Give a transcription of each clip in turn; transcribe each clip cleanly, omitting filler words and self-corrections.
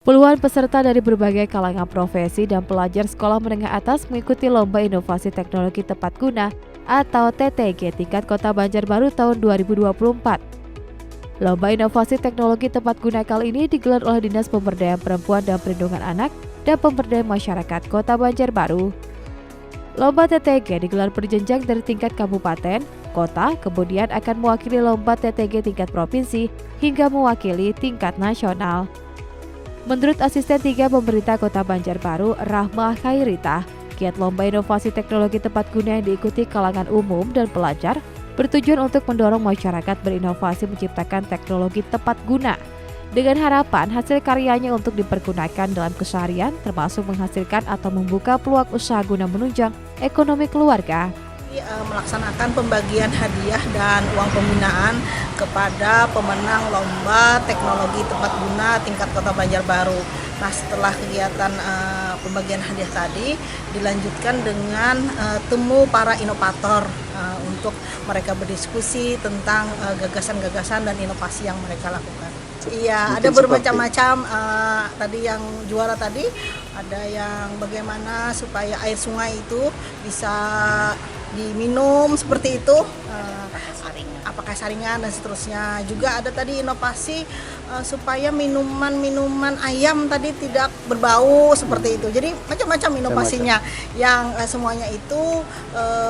Puluhan peserta dari berbagai kalangan profesi dan pelajar sekolah menengah atas mengikuti Lomba Inovasi Teknologi Tepat Guna atau TTG tingkat Kota Banjarbaru tahun 2024. Lomba Inovasi Teknologi Tepat Guna kali ini digelar oleh Dinas Pemberdayaan Perempuan dan Perlindungan Anak dan Pemberdayaan Masyarakat Kota Banjarbaru. Lomba TTG digelar berjenjang dari tingkat kabupaten, kota, kemudian akan mewakili lomba TTG tingkat provinsi hingga mewakili tingkat nasional. Menurut Asisten 3 Pemerintah Kota Banjarbaru, Rahmah Khairita, giat Lomba Inovasi Teknologi Tepat Guna yang diikuti kalangan umum dan pelajar bertujuan untuk mendorong masyarakat berinovasi menciptakan teknologi tepat guna dengan harapan hasil karyanya untuk dipergunakan dalam keseharian termasuk menghasilkan atau membuka peluang usaha guna menunjang ekonomi keluarga. Melaksanakan pembagian hadiah dan uang pembinaan kepada pemenang Lomba Teknologi Tepat Guna tingkat Kota Banjarbaru. Nah, setelah kegiatan pembagian hadiah tadi dilanjutkan dengan temu para inovator untuk mereka berdiskusi tentang gagasan-gagasan dan inovasi yang mereka lakukan. Iya, ada bermacam-macam. Tadi yang juara tadi ada yang bagaimana supaya air sungai itu bisa diminum seperti itu, apakah saringan dan seterusnya. Juga ada tadi inovasi supaya minuman ayam tadi tidak berbau seperti itu. Jadi macam-macam inovasinya yang semuanya itu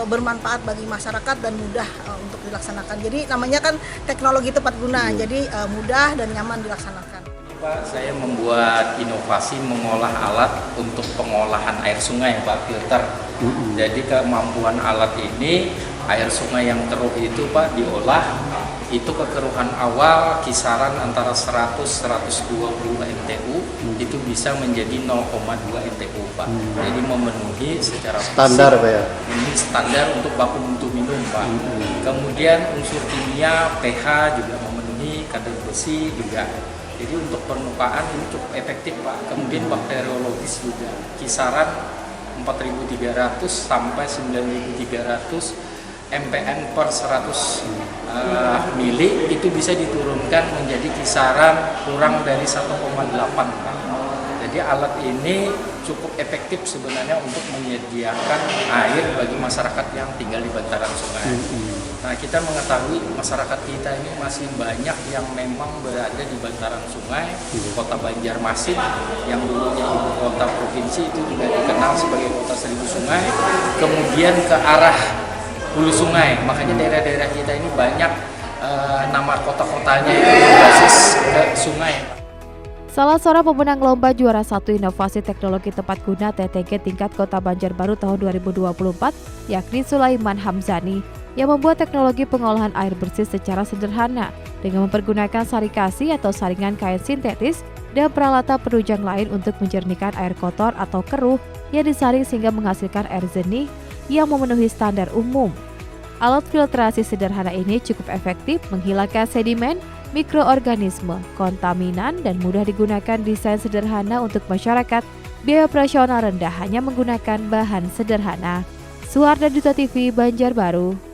bermanfaat bagi masyarakat dan mudah untuk dilaksanakan. Jadi namanya kan teknologi tepat guna, jadi mudah dan nyaman dilaksanakan. Pak, saya membuat inovasi mengolah alat untuk pengolahan air sungai, Pak, filter. Jadi kemampuan alat ini, air sungai yang keruh itu, Pak, diolah. Itu kekeruhan awal kisaran antara 100-120 MTU, itu bisa menjadi 0,2 MTU, Pak. Jadi memenuhi secara standar, Pak, ya? Ini standar untuk baku mutu minum, Pak. Kemudian unsur kimia, pH juga memenuhi, kadar besi juga. Jadi untuk permukaan ini cukup efektif, Pak. Kemudian bakteriologis juga kisaran 4.300 sampai 9.300 mpn per 100 mili itu bisa diturunkan menjadi kisaran kurang dari 1,8, Pak. Jadi alat ini cukup efektif sebenarnya untuk menyediakan air bagi masyarakat yang tinggal di bantaran sungai. Nah, kita mengetahui masyarakat kita ini masih banyak yang memang berada di bantaran sungai. Kota Banjarmasin yang dulunya ibu kota provinsi itu juga dikenal sebagai kota seribu sungai, kemudian ke arah hulu sungai. Makanya daerah-daerah kita ini banyak nama kota-kotanya itu berbasis ke sungai. Salah seorang pemenang lomba juara 1 Inovasi Teknologi Tepat Guna TTG tingkat Kota Banjarbaru tahun 2024, yakni Sulaiman Hamzani, yang membuat teknologi pengolahan air bersih secara sederhana dengan mempergunakan sarikasi atau saringan kain sintetis dan peralatan penunjang lain untuk menjernihkan air kotor atau keruh yang disaring sehingga menghasilkan air jernih yang memenuhi standar umum. Alat filtrasi sederhana ini cukup efektif menghilangkan sedimen, mikroorganisme, kontaminan, dan mudah digunakan. Desain sederhana untuk masyarakat, biaya operasional rendah hanya menggunakan bahan sederhana. Suharda Duta TV Banjarbaru.